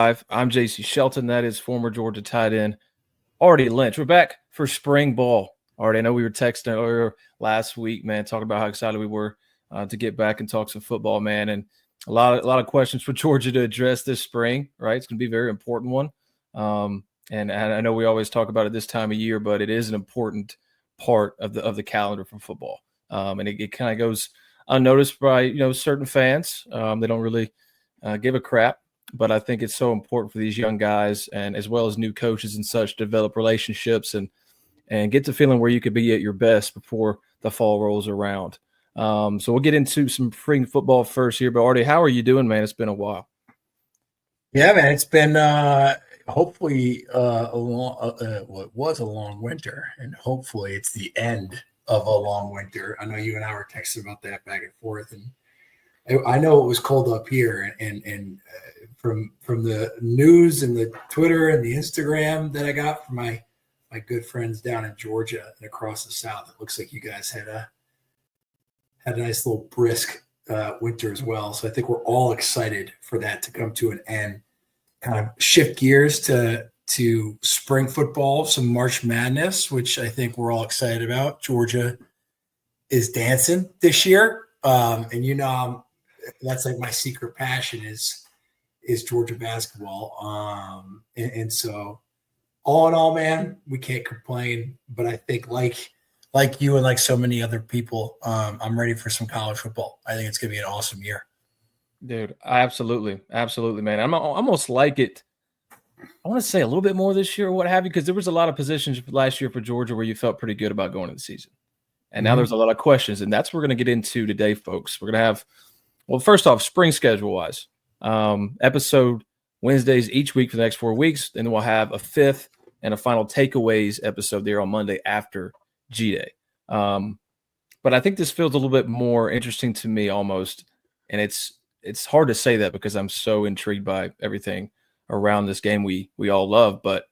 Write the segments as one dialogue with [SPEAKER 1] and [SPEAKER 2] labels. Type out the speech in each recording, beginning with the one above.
[SPEAKER 1] I'm JC Shelton. That is former Georgia tight end Artie Lynch. We're back for spring ball. Artie, I know we were texting earlier last week, man, talking about how excited we were to get back and talk some football, man. And a lot of questions for Georgia to address this spring, right? It's going to be a very important one. And I know we always talk about it this time of year, but it is an important part of the calendar for football. And it kind of goes unnoticed by certain fans. They don't really give a crap. But I think it's so important for these young guys and as well as new coaches and such to develop relationships and get to feeling where you could be at your best before the fall rolls around. So we'll get into some spring football first here. But Artie, how are you doing, man? It's been a while.
[SPEAKER 2] Yeah, man, it's been hopefully it was a long winter, and hopefully it's the end of a long winter. I know you and I were texting about that back and forth, and I know it was cold up here, and from the news and the Twitter and the Instagram that I got from my good friends down in Georgia and across the South, it looks like you guys had a nice little brisk winter as well. So I think we're all excited for that to come to an end. Kind of shift gears to spring football, some March Madness, which I think we're all excited about. Georgia is dancing this year, and that's like my secret passion is Georgia basketball. And so all in all, man, we can't complain, but I think like you and like so many other people, I'm ready for some college football. I think it's going to be an awesome year.
[SPEAKER 1] Dude, absolutely, man. I'm almost like it. I want to say a little bit more this year or what have you, because there was a lot of positions last year for Georgia where you felt pretty good about going into the season. And now there's a lot of questions, and that's what we're going to get into today, folks. We're going to have, well, first off, spring schedule-wise, episode Wednesdays each week for the next 4 weeks. Then we'll have a fifth and a final takeaways episode there on Monday after G-Day. But I think this feels a little bit more interesting to me almost, and it's hard to say that because I'm so intrigued by everything around this game we all love, but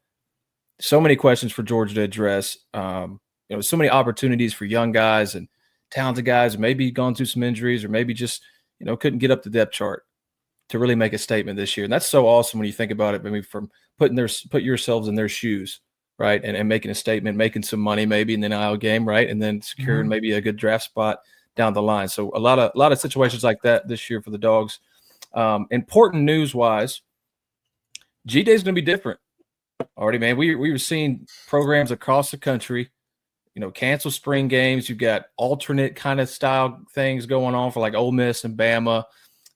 [SPEAKER 1] so many questions for Georgia to address. So many opportunities for young guys and talented guys who maybe gone through some injuries or maybe just couldn't get up the depth chart to really make a statement this year. And that's so awesome when you think about it, maybe from put yourselves in their shoes, right? And making a statement, making some money maybe in the NIL game, right? And then securing maybe a good draft spot down the line. So a lot of situations like that this year for the Dogs. Important news-wise, G-Day is going to be different. Already, man, we were seeing programs across the country, cancel spring games. You've got alternate kind of style things going on for like Ole Miss and Bama.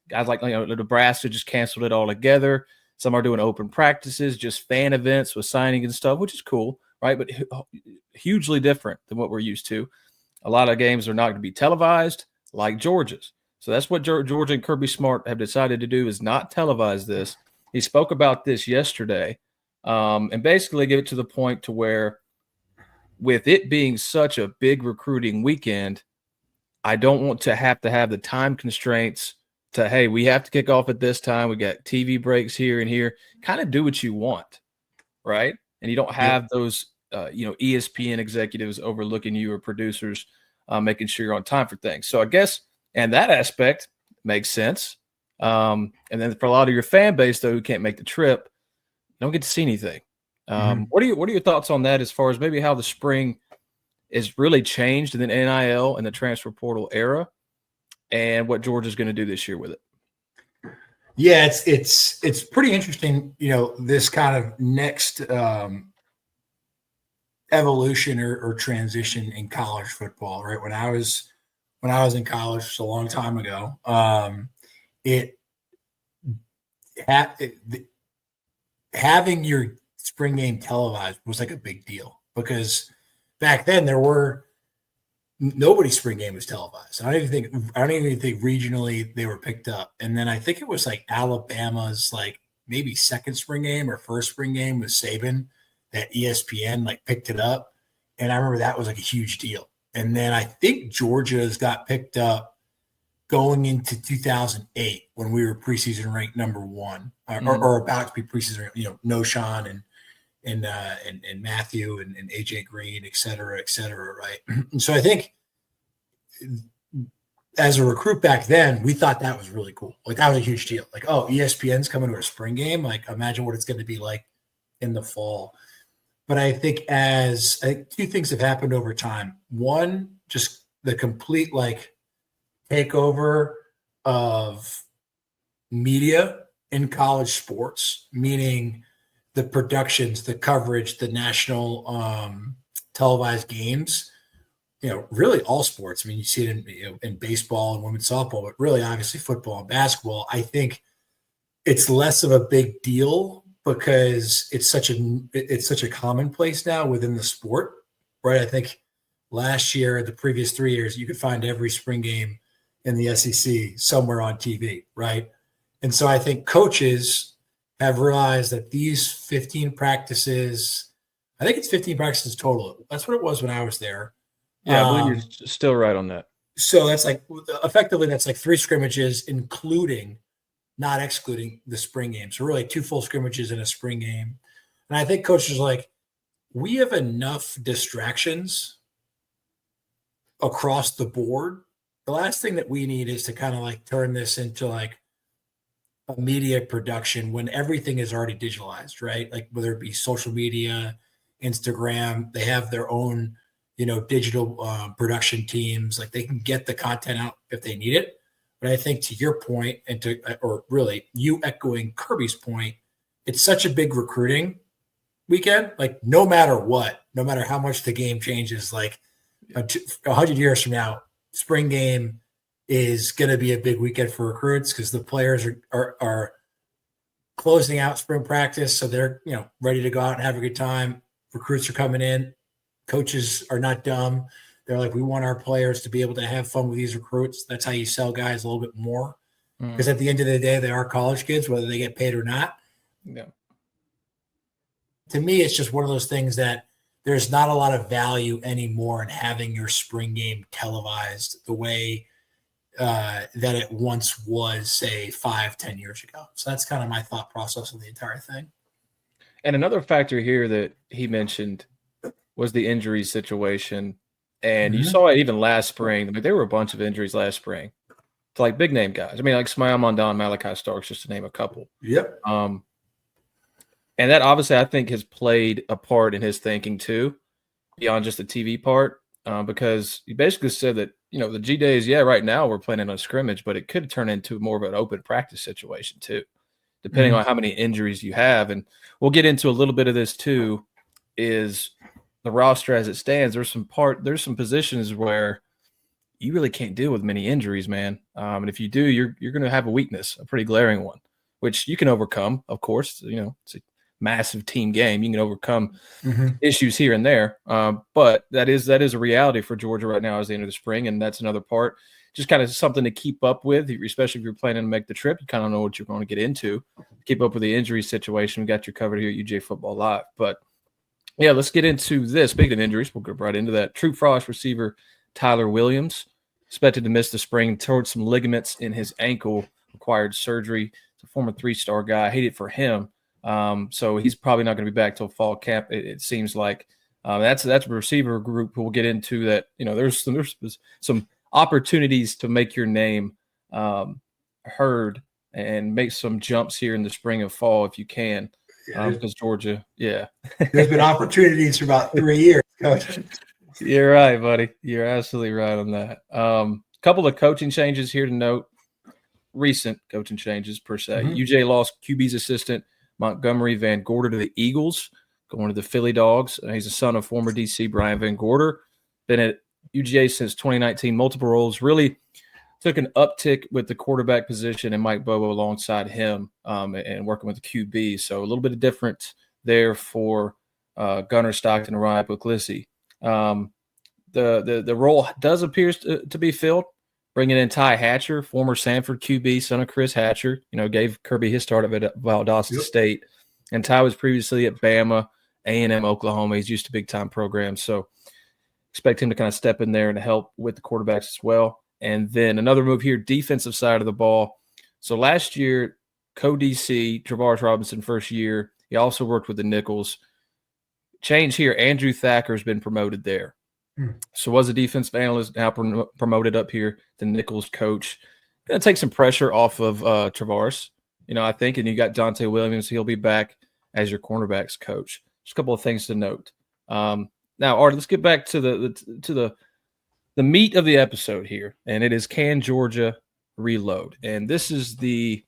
[SPEAKER 1] Guys like Nebraska just canceled it all together. Some are doing open practices, just fan events with signing and stuff, which is cool, right? But hugely different than what we're used to. A lot of games are not going to be televised like Georgia's. So that's what Georgia and Kirby Smart have decided to do, is not televise this. He spoke about this yesterday and basically give it to the point to where, with it being such a big recruiting weekend, I don't want to have the time constraints to, hey, we have to kick off at this time. We got TV breaks here and here. Kind of do what you want, right? And you don't have those, ESPN executives overlooking you or producers making sure you're on time for things. So I guess, and that aspect makes sense. And then for a lot of your fan base, though, who can't make the trip, don't get to see anything. What are your thoughts on that as far as maybe how the spring is really changed in the NIL and the transfer portal era, and what Georgia's going to do this year with it?
[SPEAKER 2] Yeah, it's pretty interesting, this kind of next evolution or transition in college football, right? When I was in college a long time ago, having your spring game televised was like a big deal, because back then nobody's spring game was televised. I don't even think regionally they were picked up. And then I think it was like Alabama's like maybe second spring game or first spring game with Saban that ESPN like picked it up. And I remember that was like a huge deal. And then I think Georgia's got picked up going into 2008 when we were preseason ranked number one, or about to be preseason, Noshan and Matthew and AJ Green, et cetera, right? And so I think as a recruit back then, we thought that was really cool. Like that was a huge deal. Like, oh, ESPN's coming to a spring game. Like, imagine what it's going to be like in the fall. But I think two things have happened over time. One, just the complete like takeover of media in college sports, meaning the productions, the coverage, the national televised games, really all sports. I mean, you see it in baseball and women's softball, but really obviously football and basketball. I think it's less of a big deal because it's such a commonplace now within the sport, right? I think last year, the previous 3 years, you could find every spring game in the SEC somewhere on TV, right? And so I think coaches have realized that these 15 practices, I think it's 15 practices total. That's what it was when I was there.
[SPEAKER 1] Yeah, I believe you're still right on that.
[SPEAKER 2] So that's like effectively that's like 3 scrimmages, including, not excluding the spring game. So really 2 full scrimmages in a spring game. And I think coaches are like, we have enough distractions across the board. The last thing that we need is to kind of like turn this into like a media production when everything is already digitalized, right? Like whether it be social media, Instagram, they have their own, digital production teams. Like they can get the content out if they need it. But I think to your point or really you echoing Kirby's point, it's such a big recruiting weekend. Like no matter what, no matter how much the game changes, like 100 years from now, spring game is going to be a big weekend for recruits because the players are closing out spring practice. So they're, ready to go out and have a good time. Recruits are coming in. Coaches are not dumb. They're like, we want our players to be able to have fun with these recruits. That's how you sell guys a little bit more. Because at the end of the day, they are college kids, whether they get paid or not.
[SPEAKER 1] Yeah.
[SPEAKER 2] To me, it's just one of those things that there's not a lot of value anymore in having your spring game televised the way that it once was, say, 5-10 years ago. So that's kind of my thought process of the entire thing.
[SPEAKER 1] And another factor here that he mentioned was the injury situation. And you saw it even last spring. I mean, there were a bunch of injuries last spring to like big name guys. I mean, like Smael Mondon, Malachi Starks, just to name a couple.
[SPEAKER 2] Yep.
[SPEAKER 1] And that obviously I think has played a part in his thinking too, beyond just the TV part, because he basically said that, the G days, right now we're planning on a scrimmage, but it could turn into more of an open practice situation too, depending on how many injuries you have. And we'll get into a little bit of this too, is the roster as it stands. There's some positions where you really can't deal with many injuries, man. And if you do, you're going to have a weakness, a pretty glaring one, which you can overcome, of course. It's a massive team game. You can overcome issues here and there. But that is a reality for Georgia right now as the end of the spring, and that's another part. Just kind of something to keep up with, especially if you're planning to make the trip. You kind of know what you're going to get into. Keep up with the injury situation. We got you covered here at UGA Football Live. But yeah, let's get into this. Speaking of injuries, we'll get right into that. True Frost receiver Tyler Williams expected to miss the spring towards some ligaments in his ankle, required surgery. It's a former 3-star guy. I hate it for him. So he's probably not going to be back till fall camp. It seems like that's a receiver group who we'll get into that. There's some opportunities to make your name heard and make some jumps here in the spring and fall if you can. Because Georgia, there's
[SPEAKER 2] been opportunities for about 3 years, Coach.
[SPEAKER 1] You're right, buddy. You're absolutely right on that. Couple of coaching changes here to note. Recent coaching changes per se. UJ lost QB's assistant Montgomery Van Gorder to the Eagles, going to the Philly Dogs. He's a son of former DC Brian Van Gorder. Been at UGA since 2019, multiple roles. Really took an uptick with the quarterback position and Mike Bobo alongside him and working with the QB. So a little bit of difference there for Gunnar Stockton and Ryan Puglisi. The role does appear to be filled, bringing in Ty Hatcher, former Sanford QB, son of Chris Hatcher, gave Kirby his start at Valdosta State. And Ty was previously at Bama, A&M, Oklahoma. He's used to big-time programs. So expect him to kind of step in there and help with the quarterbacks as well. And then another move here, defensive side of the ball. So last year, co-DC, Travaris Robinson, first year. He also worked with the Nichols. Change here, Andrew Thacker has been promoted there. So was a defensive analyst, now promoted up here to Nichols coach. Going to take some pressure off of Travaris, I think. And you got Dante Williams. He'll be back as your cornerbacks coach. Just a couple of things to note. Now, Art, let's get back to the meat of the episode here. And it is, can Georgia reload? And this is the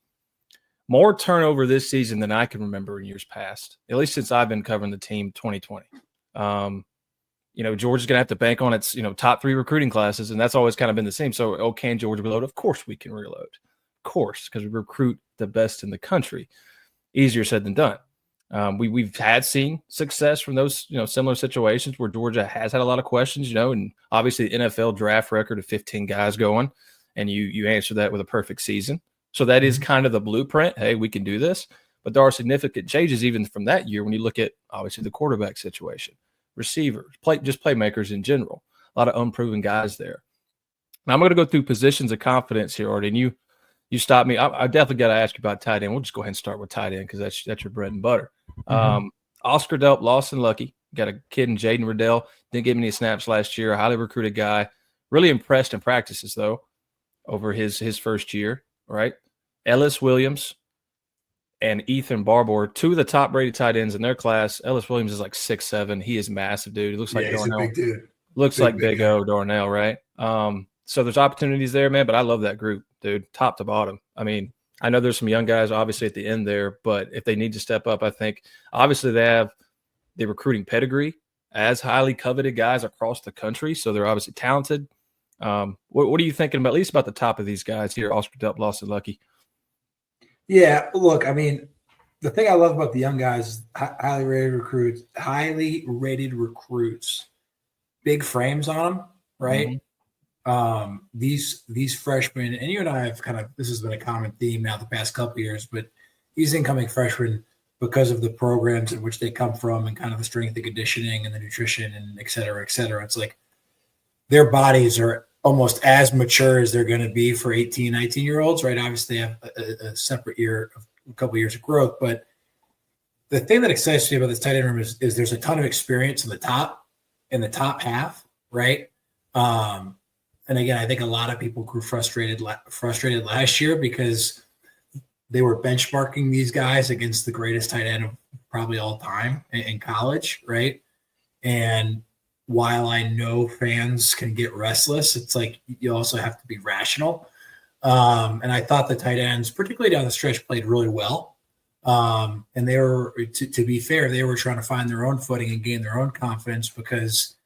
[SPEAKER 1] more turnover this season than I can remember in years past, at least since I've been covering the team 2020. Georgia's going to have to bank on its, top 3 recruiting classes, and that's always kind of been the same. So, can Georgia reload? Of course we can reload. Of course, because we recruit the best in the country. Easier said than done. We've seen success from those, similar situations where Georgia has had a lot of questions, and obviously the NFL draft record of 15 guys going, and you answer that with a perfect season. So that is kind of the blueprint. Hey, we can do this. But there are significant changes even from that year when you look at, obviously, the quarterback situation, receivers, playmakers in general. A lot of unproven guys there. Now, I'm going to go through positions of confidence here, Artie, and you stop me. I definitely got to ask you about tight end. We'll just go ahead and start with tight end because that's your bread and butter. Oscar Delp, Lawson Lucky. Got a kid in Jaden Riddell. Didn't get many snaps last year. A highly recruited guy. Really impressed in practices, though, over his first year, right? Ellis Williams and Ethan Barbour, 2 of the top-rated tight ends in their class. Ellis Williams is like 6'7". He is massive, dude. He looks like Darnell. He's a big dude. Looks like Big O Darnell, right? So there's opportunities there, man, but I love that group, dude, top to bottom. I mean, I know there's some young guys obviously at the end there, but if they need to step up, I think obviously they have the recruiting pedigree as highly coveted guys across the country, so they're obviously talented. What are you thinking about, at least about the top of these guys here, Oscar Delp, Lawson Lucky?
[SPEAKER 2] Yeah, look, I mean, the thing I love about the young guys, highly rated recruits, big frames on them, right? These freshmen, and you and I have this has been a common theme now the past couple of years, but these incoming freshmen, because of the programs in which they come from and kind of the strength and conditioning and the nutrition and et cetera, it's like their bodies are almost as mature as they're going to be for 18, 19-year-olds, right? Obviously, they have a separate year, a couple of years of growth. But the thing that excites me about this tight end room is there's a ton of experience in the top half, right? And again, I think a lot of people grew frustrated last year because they were benchmarking these guys against the greatest tight end of probably all time in college, right? And while I know fans can get restless, it's like you also have to be rational. And I thought the tight ends, particularly down the stretch, played really well. And they were, to be fair, they were trying to find their own footing and gain their own confidence because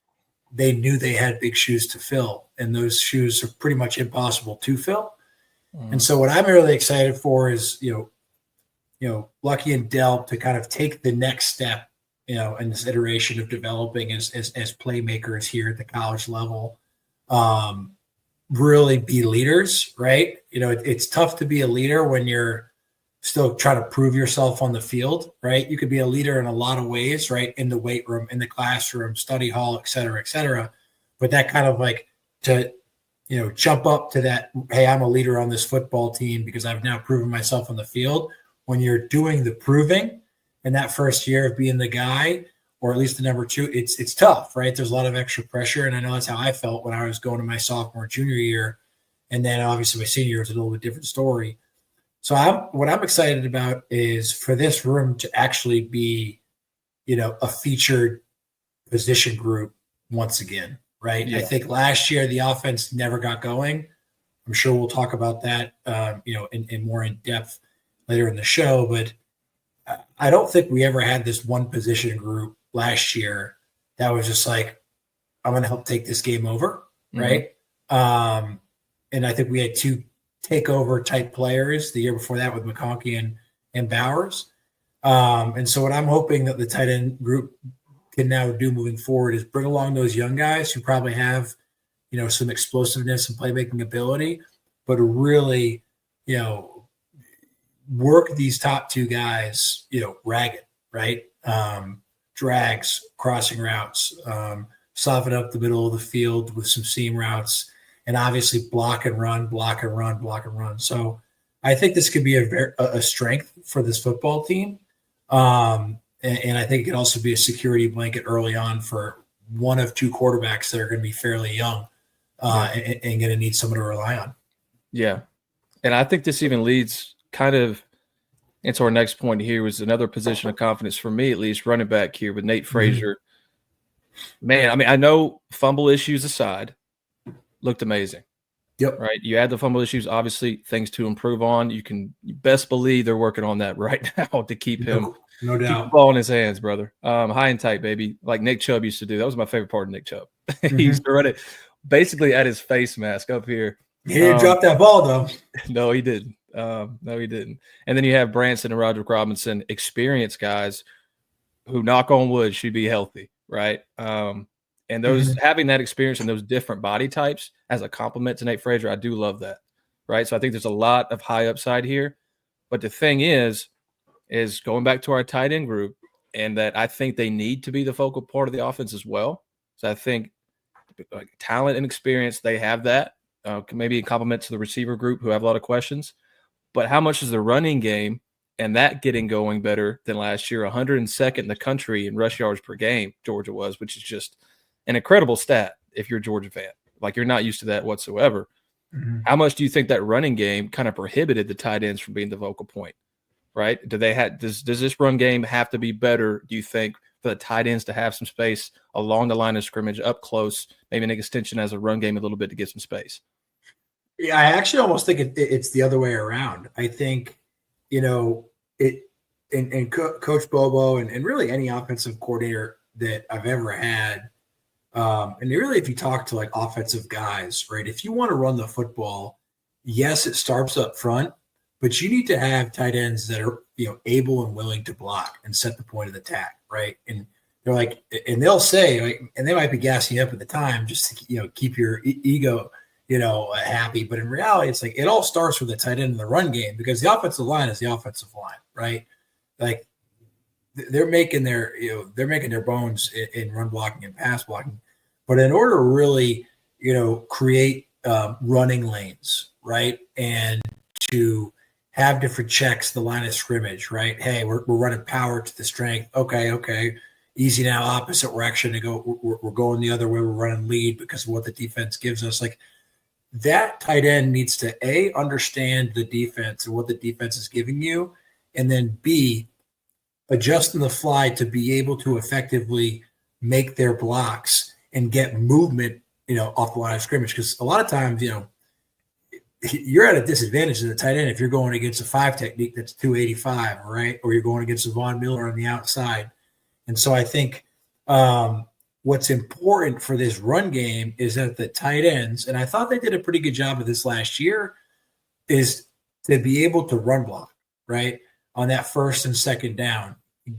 [SPEAKER 2] they knew they had big shoes to fill, and those shoes are pretty much impossible to fill. And so what I'm really excited for is, Lucky and Delp to kind of take the next step, in this iteration of developing as playmakers here at the college level, really be leaders, right? It's tough to be a leader when you're still trying to prove yourself on the field, right? You could be a leader in a lot of ways, right? In the weight room, in the classroom, study hall, et cetera. But that kind of like to, jump up to that, hey, I'm a leader on this football team because I've now proven myself on the field. When you're doing the proving in that first year of being the guy, or at least the number 2, it's tough, right? There's a lot of extra pressure. And I know that's how I felt when I was going to my sophomore, junior year. And then obviously my senior year is a little bit different story. So what I'm excited about is for this room to actually be, a featured position group once again, right? Yeah. I think last year the offense never got going. I'm sure we'll talk about that, in more in depth later in the show. But I don't think we ever had this one position group last year that was just like, I'm going to help take this game over, right? And I think we had 2 takeover type players the year before that with McConkey and Bowers. And so what I'm hoping that the tight end group can now do moving forward is bring along those young guys who probably have, some explosiveness and playmaking ability, but really, work these top 2 guys, ragged, right? Drags, crossing routes, soften up the middle of the field with some seam routes, and obviously block and run. So I think this could be a strength for this football team. And I think it could also be a security blanket early on for one of two quarterbacks that are going to be fairly young and going to need someone to rely on.
[SPEAKER 1] Yeah. And I think this even leads kind of into our next point here, was another position of confidence for me, at least, running back here with Nate Frazier. Man, I mean, I know fumble issues aside, looked amazing.
[SPEAKER 2] Yep.
[SPEAKER 1] Right. You add the fumble issues, obviously things to improve on. You best believe they're working on that right now to keep him,
[SPEAKER 2] no doubt,
[SPEAKER 1] keep the ball in his hands, brother. High and tight, baby. Like Nick Chubb used to do. That was my favorite part of Nick Chubb. He used to run it basically at his face mask up here.
[SPEAKER 2] He didn't drop that ball though.
[SPEAKER 1] No, he didn't. No, he didn't. And then you have Branson and Roderick Robinson, experienced guys who, knock on wood, should be healthy, right? And those having that experience and those different body types as a compliment to Nate Frazier, I do love that, right? So I think there's a lot of high upside here. But the thing is going back to our tight end group, and that I think they need to be the focal part of the offense as well. So I think like talent and experience, they have that. Maybe a compliment to the receiver group who have a lot of questions. But how much is the running game and that getting going better than last year? 102nd in the country in rush yards per game, Georgia was, which is just an incredible stat if you're a Georgia fan. Like, you're not used to that whatsoever. How much do you think that running game kind of prohibited the tight ends from being the vocal point, right? Does this run game have to be better, do you think, for the tight ends to have some space along the line of scrimmage, up close, maybe an extension as a run game a little bit to get some space?
[SPEAKER 2] Yeah, I actually almost think it's the other way around. I think, Coach Bobo and really any offensive coordinator that I've ever had, and really if you talk to like offensive guys, right, if you want to run the football, yes, it starts up front, but you need to have tight ends that are, able and willing to block and set the point of the attack, right? And they're like, and they'll say, like, and they might be gassing you up at the time just to, keep your ego happy. But in reality, it's like it all starts with the tight end in the run game, because the offensive line is the offensive line, right? Like they're making their bones in run blocking and pass blocking. But in order to really, create running lanes, right, and to have different checks, the line of scrimmage, right? Hey, we're running power to the strength. Okay. Easy now, opposite. We're actually going to go. We're going the other way. We're running lead because of what the defense gives us. Like, that tight end needs to understand the defense and what the defense is giving you, and then B, adjust on the fly to be able to effectively make their blocks and get movement, off the line of scrimmage. Because a lot of times, you're at a disadvantage as a tight end if you're going against a 5 technique that's 285, right? Or you're going against a Von Miller on the outside. And so I think what's important for this run game is that the tight ends, and I thought they did a pretty good job of this last year, is to be able to run block, right, on that first and second down.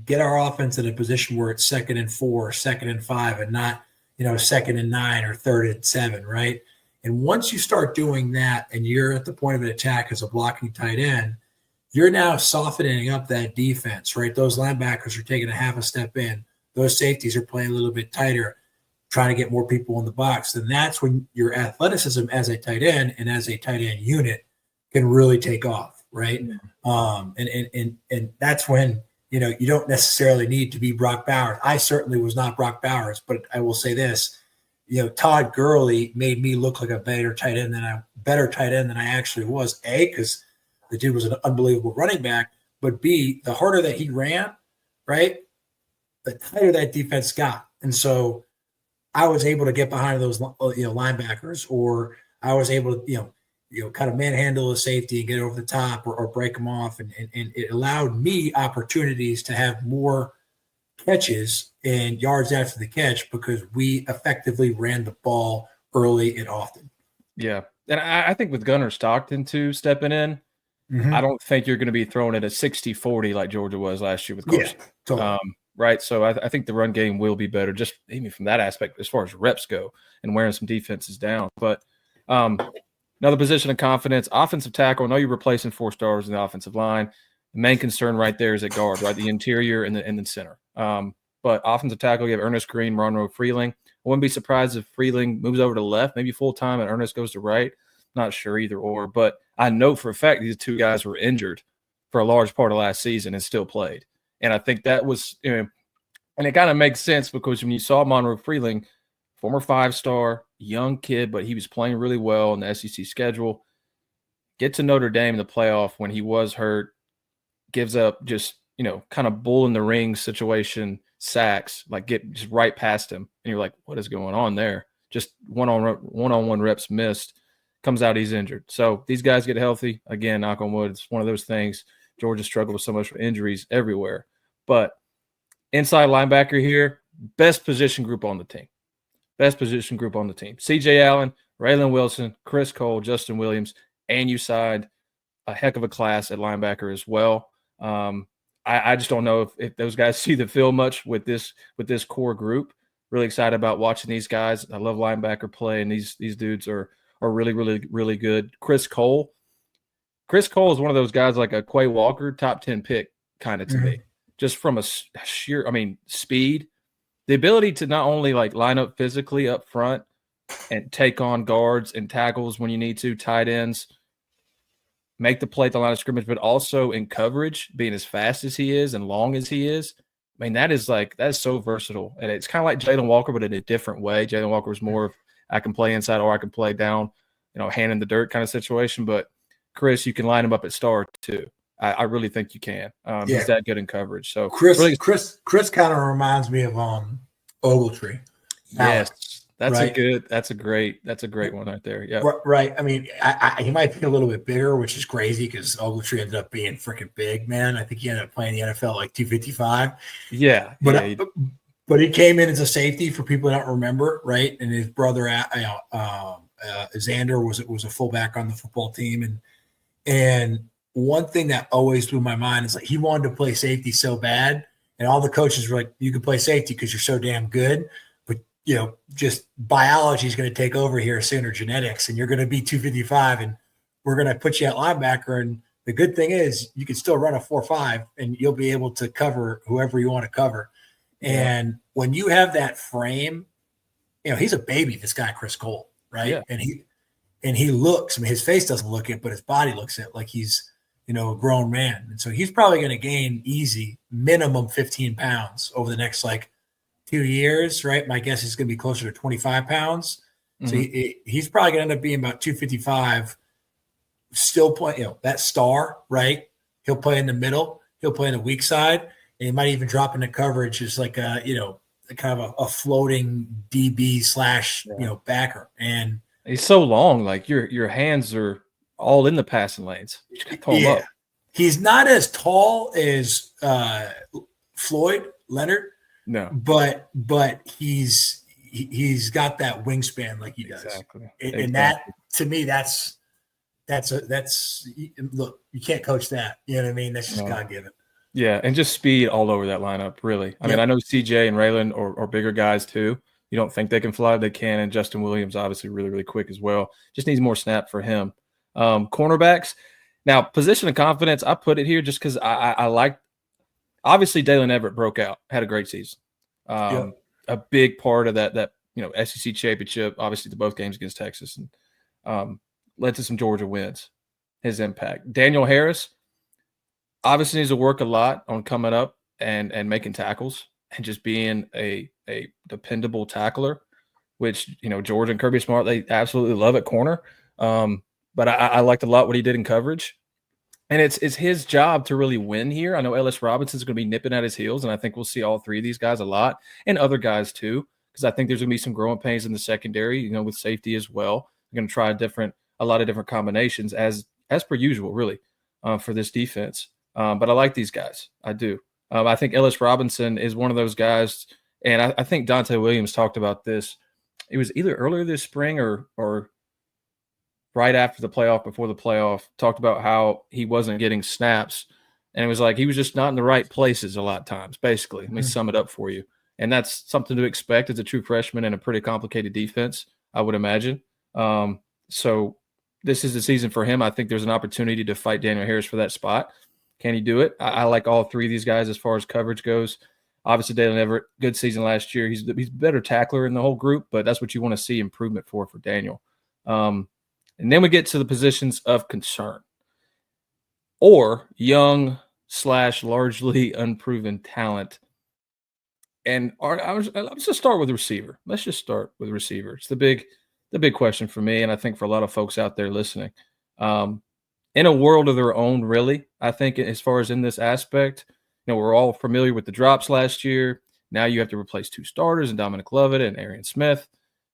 [SPEAKER 2] Get our offense in a position where it's 2nd and 4, 2nd and 5, and not, 2nd and 9 or 3rd and 7, right? And once you start doing that and you're at the point of an attack as a blocking tight end, you're now softening up that defense, right? Those linebackers are taking a half a step in. Those safeties are playing a little bit tighter, trying to get more people in the box. Then that's when your athleticism as a tight end and as a tight end unit can really take off, right? And that's when, you don't necessarily need to be Brock Bowers. I certainly was not Brock Bowers, but I will say this, Todd Gurley made me look like a better tight end than I actually was. A, because the dude was an unbelievable running back, but B, the harder that he ran, right, the tighter that defense got. And so I was able to get behind those, linebackers, or I was able to, kind of manhandle a safety and get over the top or break them off. And it allowed me opportunities to have more catches and yards after the catch because we effectively ran the ball early and often.
[SPEAKER 1] Yeah. And I think with Gunnar Stockton too stepping in, I don't think you're going to be throwing it a 60-40 like Georgia was last year with Carson.
[SPEAKER 2] Yeah, totally.
[SPEAKER 1] Right. So I think the run game will be better, just even from that aspect as far as reps go and wearing some defenses down. But another position of confidence, offensive tackle. I know you're replacing 4 stars in the offensive line. The main concern right there is at guard, right? The interior and the center. But offensive tackle, you have Ernest Green, Monroe Freeling. I wouldn't be surprised if Freeling moves over to left, maybe full time, and Ernest goes to right. Not sure either or. But I know for a fact these 2 guys were injured for a large part of last season and still played. And I think that was, And it kind of makes sense because when you saw Monroe Freeling, former 5-star, young kid, but he was playing really well in the SEC schedule, get to Notre Dame in the playoff when he was hurt, gives up just, kind of bull in the ring situation, sacks, like get just right past him. And you're like, what is going on there? Just one-on-one reps missed, comes out, he's injured. So these guys get healthy. Again, knock on wood, it's one of those things. Georgia struggled with so much injuries everywhere. But inside linebacker here, best position group on the team. C.J. Allen, Raylan Wilson, Chris Cole, Justin Williams, and you signed a heck of a class at linebacker as well. I just don't know if those guys see the field much with this core group. Really excited about watching these guys. I love linebacker play, and these dudes are really, really, really good. Chris Cole is one of those guys like a Quay Walker top 10 pick kind of to me, just from a sheer, speed, the ability to not only like line up physically up front and take on guards and tackles when you need to, tight ends, make the play at the line of scrimmage, but also in coverage, being as fast as he is and long as he is. That is so versatile. And it's kind of like Jalen Walker, but in a different way. Jalen Walker is more of I can play inside or I can play down, hand in the dirt kind of situation. But Chris, you can line him up at star too. I really think you can. He's that good in coverage. So
[SPEAKER 2] Chris kind of reminds me of Ogletree.
[SPEAKER 1] Yes, that's a great one right there. Yeah,
[SPEAKER 2] right. He might be a little bit bigger, which is crazy because Ogletree ended up being freaking big, man. I think he ended up playing the NFL like 255.
[SPEAKER 1] Yeah,
[SPEAKER 2] but he came in as a safety for people that don't remember, right? And his brother, Xander, was a fullback on the football team, and one thing that always blew my mind is like he wanted to play safety so bad, and all the coaches were like, "You can play safety because you're so damn good." Just biology is going to take over here soon, or genetics, and you're going to be 255, and we're going to put you at linebacker. And the good thing is you can still run a 4.5, and you'll be able to cover whoever you want to cover. Yeah. And when you have that frame, he's a baby, this guy, Chris Cole, right? Yeah. And he looks, his face doesn't look it, but his body looks it like he's, a grown man. And so he's probably going to gain easy minimum 15 pounds over the next 2 years, right? My guess is going to be closer to 25 pounds. So he's probably going to end up being about 255, still playing, that star, right? He'll play in the middle. He'll play in the weak side. And he might even drop into coverage as like a, kind of a floating DB / backer. And
[SPEAKER 1] he's so long, like your hands are all in the passing lanes. You just pull him up.
[SPEAKER 2] He's not as tall as Floyd Leonard.
[SPEAKER 1] No,
[SPEAKER 2] but he's got that wingspan like he does.
[SPEAKER 1] Exactly.
[SPEAKER 2] And that, to me, that's look, you can't coach that. You know what I mean? That's just God given.
[SPEAKER 1] Yeah, and just speed all over that lineup, really. I mean, I know CJ and Raylan are bigger guys too. You don't think they can fly? They can. And Justin Williams, obviously, really, really quick as well. Just needs more snap for him. Cornerbacks. Now, position of confidence, I put it here just because I like – obviously, Dalen Everett broke out, had a great season. A big part of that SEC championship, obviously, the both games against Texas, and led to some Georgia wins, his impact. Daniel Harris obviously needs to work a lot on coming up and making tackles and just being a dependable tackler, which, Georgia and Kirby Smart, they absolutely love at corner. But I liked a lot what he did in coverage. And it's his job to really win here. I know Ellis Robinson's going to be nipping at his heels, and I think we'll see all three of these guys a lot, and other guys too, because I think there's going to be some growing pains in the secondary, with safety as well. They're going to try a lot of different combinations as per usual, really, for this defense. But I like these guys. I do. I think Ellis Robinson is one of those guys, and I think Dante Williams talked about this. It was either earlier this spring or right after the playoff, before the playoff, talked about how he wasn't getting snaps. And it was like he was just not in the right places a lot of times, basically. Let me sum it up for you. And that's something to expect as a true freshman in a pretty complicated defense, I would imagine. So this is the season for him. I think there's an opportunity to fight Daniel Harris for that spot. Can he do it? I like all three of these guys as far as coverage goes. Obviously, Dalen Everett, good season last year. He's a better tackler in the whole group, but that's what you want to see improvement for Daniel. And then we get to the positions of concern or young / largely unproven talent. let's just start with receiver. Let's just start with receiver. It's the big question for me, and I think for a lot of folks out there listening. In a world of their own, really, I think as far as in this aspect, we're all familiar with the drops last year. Now you have to replace two starters, and Dominic Lovett and Arian Smith.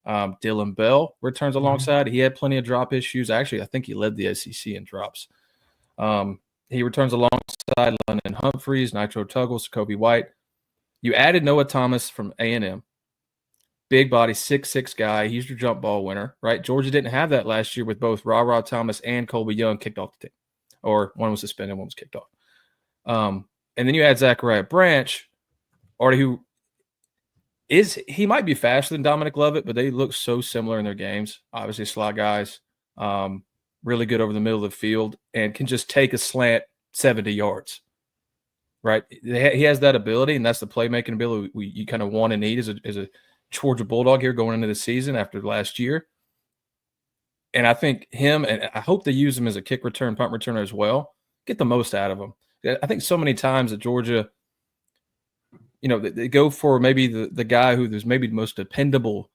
[SPEAKER 1] Dylan Bell returns alongside. He had plenty of drop issues. Actually, I think he led the SEC in drops. He returns alongside London Humphreys, Nitro Tuggles, Kobe White. You added Noah Thomas from A&M. Big body, 6'6" guy. He's your jump ball winner, right? Georgia didn't have that last year with both Ra Thomas and Colby Young kicked off the team. Or one was suspended, one was kicked off. And then you add Zachariah Branch, who he might be faster than Dominic Lovett, but they look so similar in their games. Obviously, slot guys, really good over the middle of the field, and can just take a slant 70 yards. Right, he has that ability, and that's the playmaking ability you kind of want and need as a Georgia Bulldog here going into the season after last year. And I think him, and I hope they use him as a kick return, punt returner as well. Get the most out of him. I think so many times at Georgia, they go for maybe the guy who's maybe the most dependable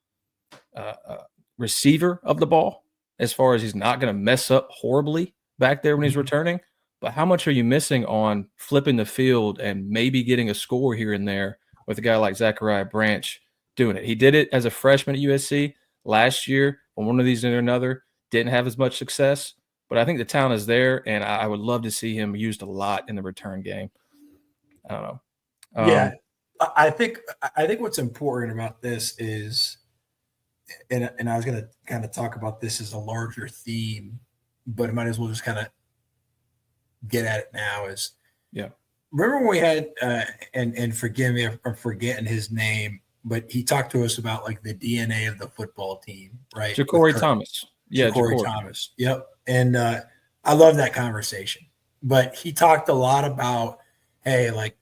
[SPEAKER 1] receiver of the ball, as far as he's not going to mess up horribly back there when he's returning. But how much are you missing on flipping the field and maybe getting a score here and there with a guy like Zachariah Branch doing it? He did it as a freshman at USC last year on one of these or another. Didn't have as much success, but I think the talent is there, and I would love to see him used a lot in the return game. I don't know.
[SPEAKER 2] Yeah, I think what's important about this is, and I was going to kind of talk about this as a larger theme, but I might as well just kind of get at it now. Is remember when we had and forgive me if I'm forgetting his name, but he talked to us about like the DNA of the football team, right?
[SPEAKER 1] Ja'Cory Thomas. Yeah,
[SPEAKER 2] Ja'Cory Thomas. Yep. And I love that conversation. But he talked a lot about, hey, like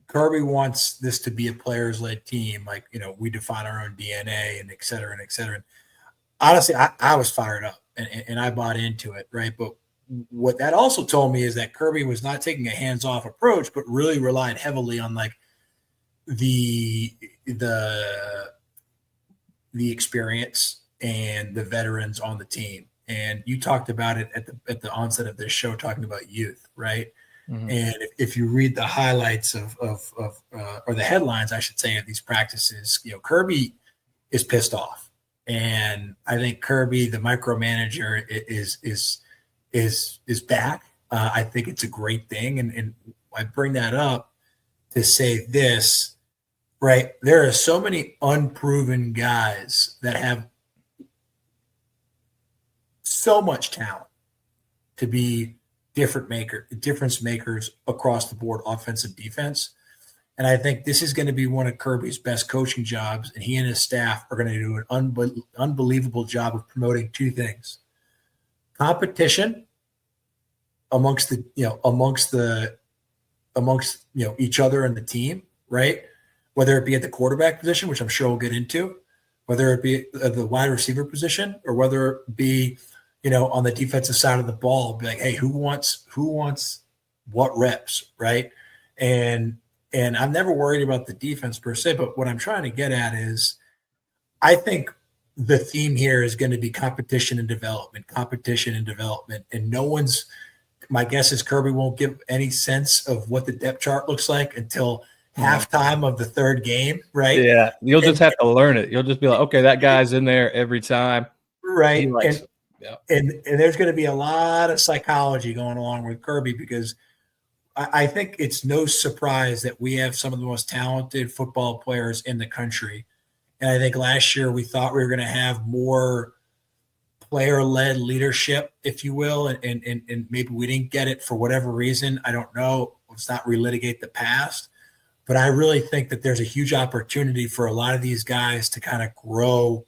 [SPEAKER 2] Kirby wants this to be a players-led team. Like, we define our own DNA and et cetera and et cetera. And honestly, I was fired up and I bought into it, right? But what that also told me is that Kirby was not taking a hands-off approach, but really relied heavily on like the experience and the veterans on the team. And you talked about it at the onset of this show, talking about youth, right? Mm-hmm. And if you read the highlights of or the headlines, I should say, of these practices, Kirby is pissed off, and I think Kirby, the micromanager, is back. I think it's a great thing, and I bring that up to say this, right? There are so many unproven guys that have so much talent to be difference makers across the board, offensive, defense. And I think this is going to be one of Kirby's best coaching jobs, and he and his staff are going to do an unbelievable job of promoting two things: competition amongst each other and the team, right? Whether it be at the quarterback position, which I'm sure we'll get into, whether it be at the wide receiver position, or whether it be, on the defensive side of the ball, be like, hey, who wants what reps, right? And I'm never worried about the defense per se, but what I'm trying to get at is, I think the theme here is going to be competition and development, and my guess is Kirby won't give any sense of what the depth chart looks like until halftime of the third game, right?
[SPEAKER 1] Yeah, you'll just have to learn it. You'll just be like, okay, that guy's in there every time,
[SPEAKER 2] right? And there's going to be a lot of psychology going along with Kirby, because I think it's no surprise that we have some of the most talented football players in the country. And I think last year we thought we were going to have more player-led leadership, if you will, and maybe we didn't get it for whatever reason. I don't know. Let's not relitigate the past. But I really think that there's a huge opportunity for a lot of these guys to kind of grow,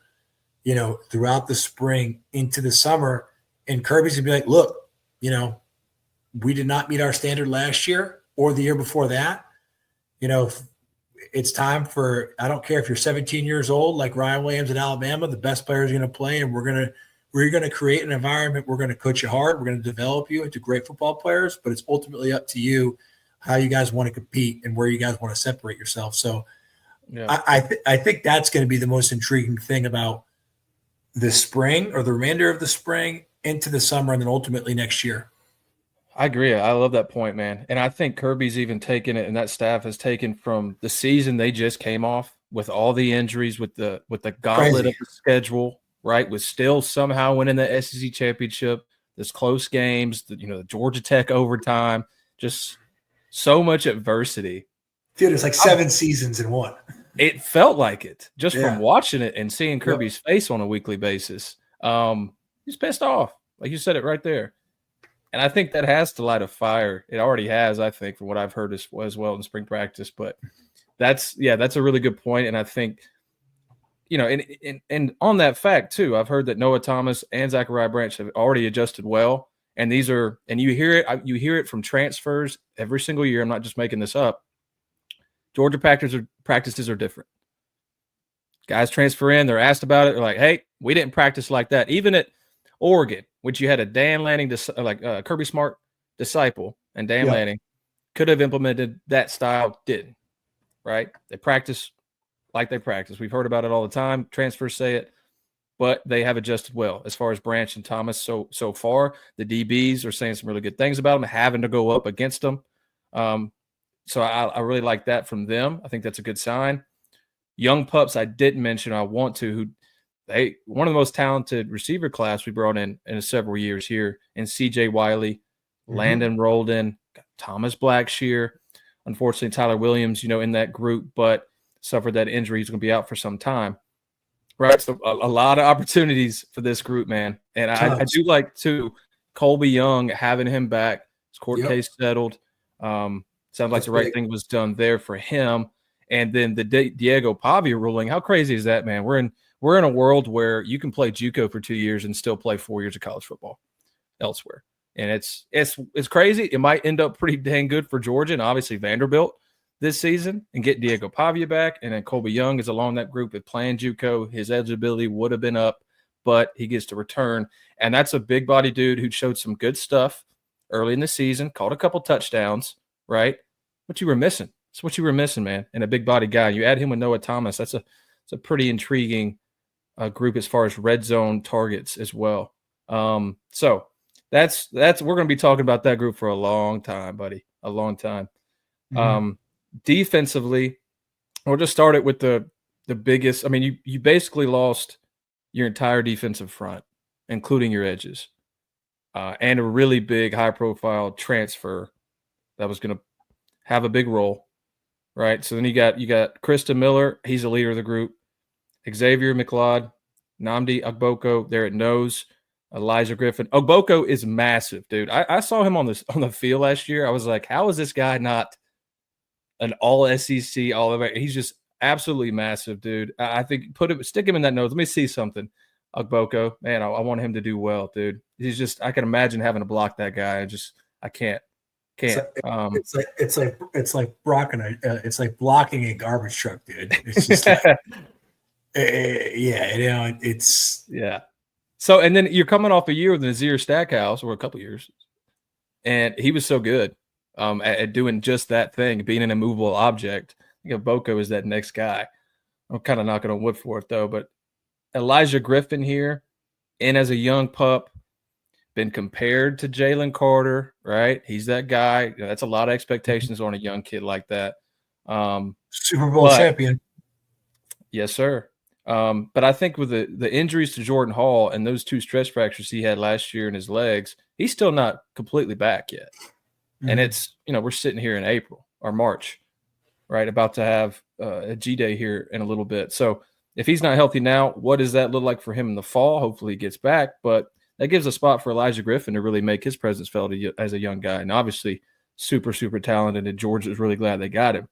[SPEAKER 2] throughout the spring into the summer. And Kirby's going to be like, look, we did not meet our standard last year or the year before that. It's time for, I don't care if you're 17 years old, like Ryan Williams at Alabama, the best players are going to play, and we're going to create an environment. We're going to coach you hard. We're going to develop you into great football players, but it's ultimately up to you how you guys want to compete and where you guys want to separate yourself. So
[SPEAKER 1] Yeah,
[SPEAKER 2] I think that's going to be the most intriguing thing about the spring or the remainder of the spring into the summer and then ultimately next year.
[SPEAKER 1] I agree. I love that point, man. And I think Kirby's even taken it, and that staff has taken from the season they just came off with all the injuries, with the gauntlet
[SPEAKER 2] Crazy.
[SPEAKER 1] of the schedule, right? With still somehow winning the SEC championship, this close games, the Georgia Tech overtime, just so much adversity.
[SPEAKER 2] Dude, it's like 7 seasons in one.
[SPEAKER 1] It felt like it just from
[SPEAKER 2] Yeah.
[SPEAKER 1] watching it and seeing Kirby's
[SPEAKER 2] Yep.
[SPEAKER 1] face on a weekly basis. He's pissed off. Like you said it right there. And I think that has to light a fire. It already has, I think, from what I've heard as well in spring practice. But that's a really good point. And I think, and on that fact too, I've heard that Noah Thomas and Zachariah Branch have already adjusted well. And you hear it from transfers every single year. I'm not just making this up. Georgia practices are different. Guys transfer in, they're asked about it. They're like, hey, we didn't practice like that. Even at Oregon, which you had a Dan Lanning, Kirby Smart disciple, and Dan Lanning could have implemented that style, didn't, right? They practice like they practice. We've heard about it all the time. Transfers say it, but they have adjusted well as far as Branch and Thomas so far. The DBs are saying some really good things about them, having to go up against them. So I really like that from them. I think that's a good sign. Young pups I didn't mention, I want to, one of the most talented receiver class we brought in several years here, and CJ Wiley, Landon rolled in, Thomas Blackshear. Unfortunately, Tyler Williams, in that group, but suffered that injury. He's going to be out for some time. Right. So a lot of opportunities for this group, man. And I do like, too, Colby Young, having him back. His court case settled. Sounds like the right thing was done there for him. And then the Diego Pavia ruling, how crazy is that, man? We're in a world where you can play JUCO for 2 years and still play 4 years of college football elsewhere. And it's crazy. It might end up pretty dang good for Georgia and obviously Vanderbilt this season and get Diego Pavia back. And then Colby Young is along that group with playing JUCO. His eligibility would have been up, but he gets to return. And that's a big body dude who showed some good stuff early in the season, caught a couple touchdowns, right? What you were missing. It's what you were missing, man. And a big body guy. You add him with Noah Thomas. It's a pretty intriguing group as far as red zone targets as well. So that's we're going to be talking about that group for a long time, buddy. A long time. Defensively, we'll just start it with the biggest. I mean, you basically lost your entire defensive front, including your edges, and a really big high-profile transfer that was going to have a big role, right? So then you got Krista Miller. He's the leader of the group. Xavier McLeod, Nnamdi Ogboko there at nose. Elijah Griffin. Ogboko is massive, dude. I saw him on the field last year. I was like, how is this guy not an all SEC, all of it? He's just absolutely massive, dude. I think stick him in that nose. Let me see something. Ogboko, man, I want him to do well, dude. He's just, I can imagine having to block that guy. I can't.
[SPEAKER 2] It's like blocking a garbage truck, dude. It's just like, yeah.
[SPEAKER 1] So, and then you're coming off a year with Nazir Stackhouse, or a couple years, and he was so good at doing just that thing, being an immovable object. I think Boko is that next guy. I'm kind of knocking on wood for it, though. But Elijah Griffin here, and as a young pup, been compared to Jalen Carter, right? He's that guy. That's a lot of expectations on a young kid like that.
[SPEAKER 2] Super Bowl champion.
[SPEAKER 1] Yes, sir. But I think with the injuries to Jordan Hall and those 2 stress fractures he had last year in his legs, he's still not completely back yet. And it's, we're sitting here in April or March, right? About to have a G-Day here in a little bit. So if he's not healthy now, what does that look like for him in the fall? Hopefully he gets back. But that gives a spot for Elijah Griffin to really make his presence felt as a young guy. And obviously super, super talented, and Georgia's really glad they got him.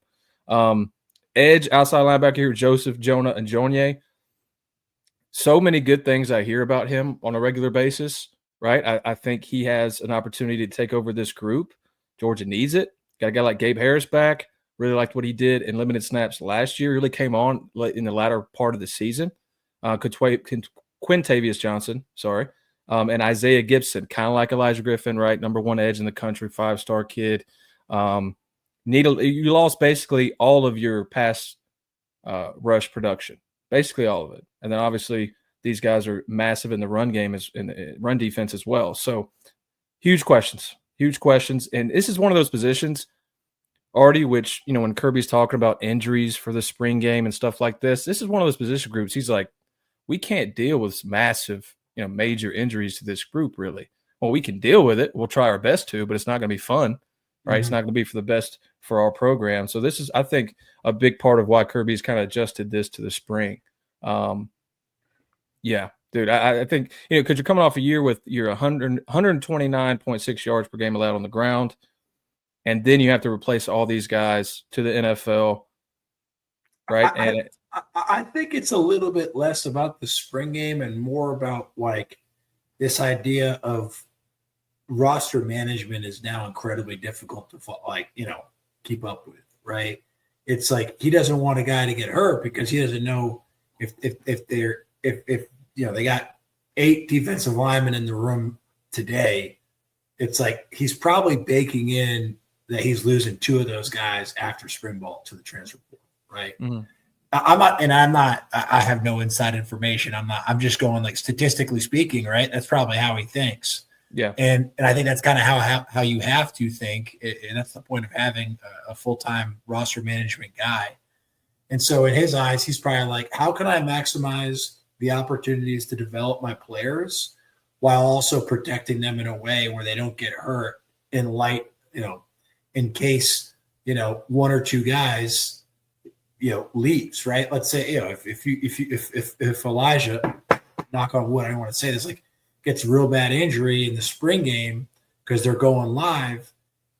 [SPEAKER 1] Edge, outside linebacker here, Joseph, Jonah, and Jonier. So many good things I hear about him on a regular basis, right? I think he has an opportunity to take over this group. Georgia needs it. Got a guy like Gabe Harris back. Really liked what he did in limited snaps last year. Really came on in the latter part of the season. Quintavious Johnson, and Isaiah Gibson, kind of like Elijah Griffin, right? Number 1 edge in the country, 5-star kid. You lost basically all of your pass rush production, basically all of it. And then obviously these guys are massive in the run game, in the run defense as well. So huge questions. And this is one of those positions, Artie, which, when Kirby's talking about injuries for the spring game and stuff like this is one of those position groups. He's like, we can't deal with massive, major injuries to this group, really. Well, we can deal with it. We'll try our best to, but it's not going to be fun, right? It's not going to be for the best for our program. So this is, I think, a big part of why Kirby's kind of adjusted this to the spring. Yeah, dude, I think, because you're coming off a year with your 129.6 yards per game allowed on the ground, and then you have to replace all these guys to the NFL, right?
[SPEAKER 2] I think it's a little bit less about the spring game and more about like this idea of roster management is now incredibly difficult to keep up with, right? It's like he doesn't want a guy to get hurt because he doesn't know if they got 8 defensive linemen in the room today. It's like he's probably baking in that he's losing 2 of those guys after spring ball to the transfer portal, right? Mm-hmm. I have no inside information. I'm just going like statistically speaking, right? That's probably how he thinks.
[SPEAKER 1] Yeah.
[SPEAKER 2] And I think that's kind of how you have to think. And that's the point of having a full-time roster management guy. And so in his eyes, he's probably like, how can I maximize the opportunities to develop my players while also protecting them in a way where they don't get hurt in case, 1 or 2 guys, leaves, right? Let's say, if Elijah, knock on wood, I don't want to say this, like gets a real bad injury in the spring game because they're going live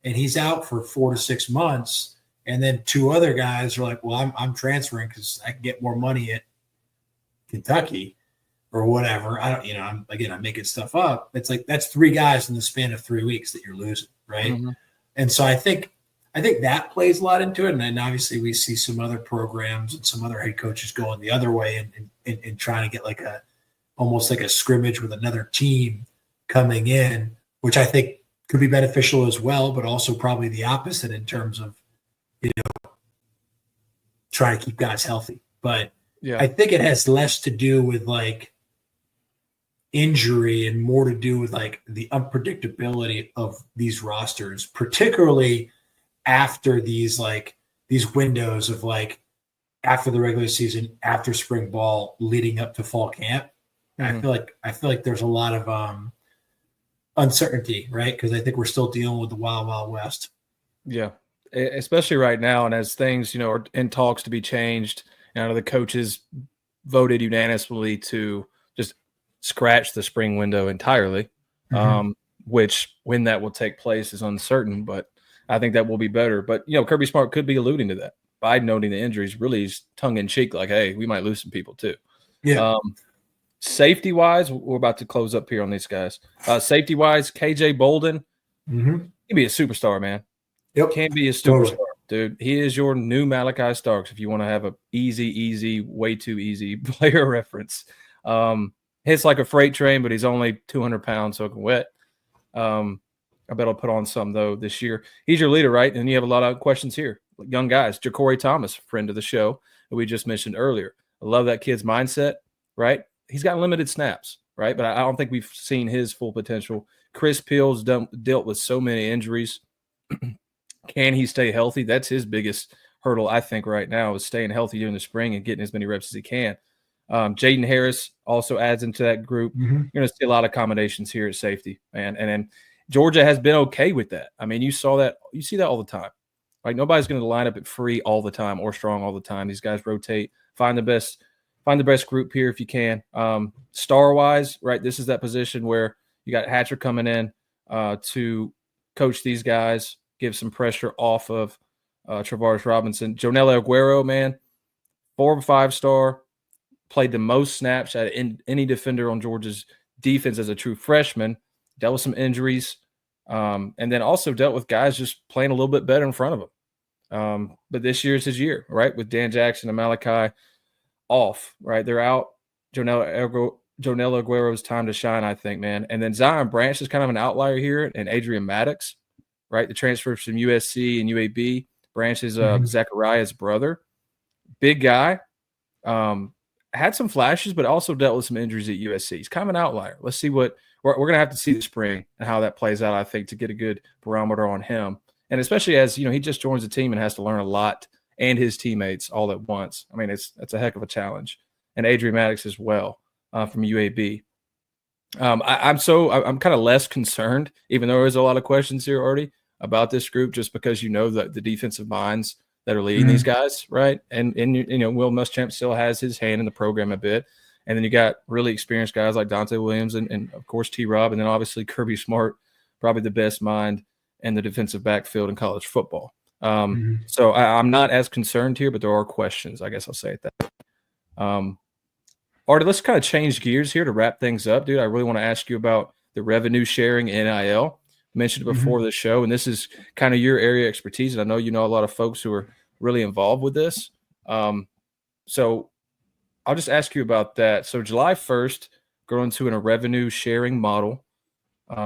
[SPEAKER 2] and he's out for 4 to 6 months. And then 2 other guys are like, well, I'm transferring because I can get more money at Kentucky or whatever. I'm making stuff up. It's like, that's 3 guys in the span of 3 weeks that you're losing. Right. Mm-hmm. And so I think that plays a lot into it. And then obviously we see some other programs and some other head coaches going the other way and trying to get like almost like a scrimmage with another team coming in, which I think could be beneficial as well, but also probably the opposite in terms of, trying to keep guys healthy. But yeah, I think it has less to do with like injury and more to do with like the unpredictability of these rosters, particularly after these windows of like after the regular season, after spring ball, leading up to fall camp. Mm-hmm. I feel like there's a lot of uncertainty, right? Because I think we're still dealing with the wild, wild west.
[SPEAKER 1] Yeah, especially right now, and as things are in talks to be changed, the coaches voted unanimously to just scratch the spring window entirely. Mm-hmm. Which when that will take place is uncertain, but I think that will be better. But, Kirby Smart could be alluding to that by noting the injuries, really is tongue-in-cheek, like, hey, we might lose some people too.
[SPEAKER 2] Yeah.
[SPEAKER 1] Safety-wise, we're about to close up here on these guys. Safety-wise, KJ Bolden,
[SPEAKER 2] mm-hmm.
[SPEAKER 1] He'd be a superstar, man.
[SPEAKER 2] Yep.
[SPEAKER 1] Can't be a superstar, dude. He is your new Malachi Starks if you want to have a easy, way too easy player reference. Hits like a freight train, but he's only 200 pounds soaking wet. I bet I'll put on some, though, this year. He's your leader, right? And you have a lot of questions here. Young guys. Ja'Cory Thomas, friend of the show, that we just mentioned earlier. I love that kid's mindset, right? He's got limited snaps, right? But I don't think we've seen his full potential. Chris Peel's dealt with so many injuries. Can he stay healthy? That's his biggest hurdle, I think, right now, is staying healthy during the spring and getting as many reps as he can. Jaden Harris also adds into that group. Mm-hmm. You're going to see a lot of accommodations here at safety, man. And then Georgia has been okay with that. I mean, you saw that. You see that all the time. Like, nobody's going to line up at free all the time or strong all the time. These guys rotate. Find the best group here if you can. Star-wise, right, this is that position where you got Hatcher coming in to coach these guys, give some pressure off of Travaris Robinson. Jonelle Aguero, man, 4 or 5-star, played the most snaps at any defender on Georgia's defense as a true freshman, dealt with some injuries, and then also dealt with guys just playing a little bit better in front of him. But this year is his year, right, with Dan Jackson and Malachi off, right? They're out. Jonelle Aguero's time to shine, I think, man. And then Zion Branch is kind of an outlier here, and Adrian Maddox, right? The transfer from USC and UAB. Branch is Zachariah's brother. big guy. Had some flashes, but also dealt with some injuries at USC. He's kind of an outlier. Let's see what we're going to have to see this spring and how that plays out, I think, to get a good barometer on him. And especially as, he just joins the team and has to learn a lot, and his teammates all at once. I mean, that's a heck of a challenge. And Adrian Maddox as well from UAB. I'm kind of less concerned, even though there's a lot of questions here already about this group, just because the defensive minds that are leading these guys, right? And Will Muschamp still has his hand in the program a bit. And then you got really experienced guys like Dante Williams and of course T-Rob, and then obviously Kirby Smart, probably the best mind in the defensive backfield in college football. So I'm not as concerned here, but there are questions. I guess I'll say it that. Artie, let's kind of change gears here to wrap things up, dude. I really want to ask you about the revenue sharing NIL. I mentioned it before the show, and this is kind of your area of expertise, and I know you know a lot of folks who are really involved with this. So I'll just ask you about that. So July 1st, going to a revenue sharing model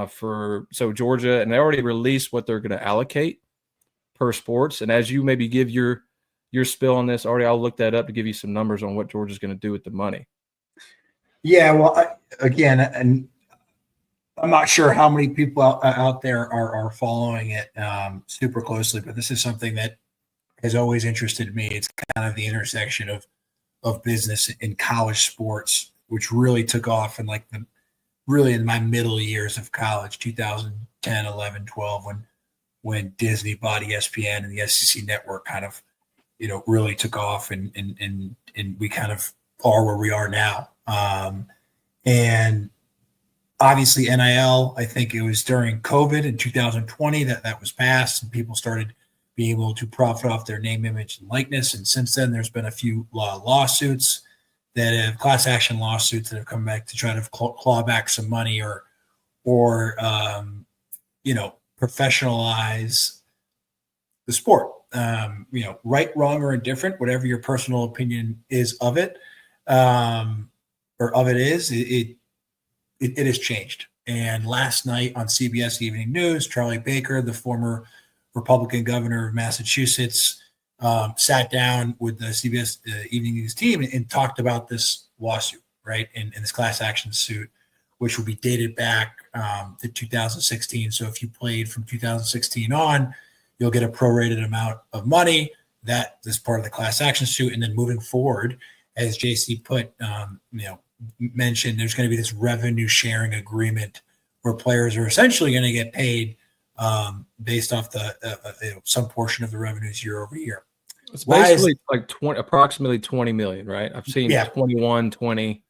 [SPEAKER 1] for Georgia, and they already released what they're going to allocate per sports. And as you maybe give your spill on this, Artie, I'll look that up to give you some numbers on what Georgia's going to do with the money.
[SPEAKER 2] Yeah, well, and I'm not sure how many people out there are following it super closely, but this is something that has always interested me. It's kind of the intersection of business and college sports, which really took off in in my middle years of college, 2010, 11, 12, when Disney bought ESPN and the SEC network kind of, really took off and we kind of are where we are now. And obviously NIL, I think it was during COVID in 2020 that was passed, and people started being able to profit off their name, image, and likeness. And since then, there's been a few lawsuits class action lawsuits that have come back to try to claw back some money or professionalize the sport. Right, wrong, or indifferent, whatever your personal opinion is of it, it has changed. And last night on CBS Evening News, Charlie Baker, the former Republican governor of Massachusetts, sat down with the CBS Evening News team and talked about this lawsuit, right, and this class action suit, which will be dated back to 2016. So if you played from 2016 on, you'll get a prorated amount of money that is part of the class action suit. And then moving forward, as JC mentioned, there's going to be this revenue sharing agreement where players are essentially going to get paid based off some portion of the revenues year over year.
[SPEAKER 1] It's basically approximately 20 million, right? I've seen 21, 20.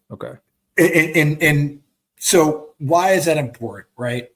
[SPEAKER 1] Okay.
[SPEAKER 2] And so why is that important, right?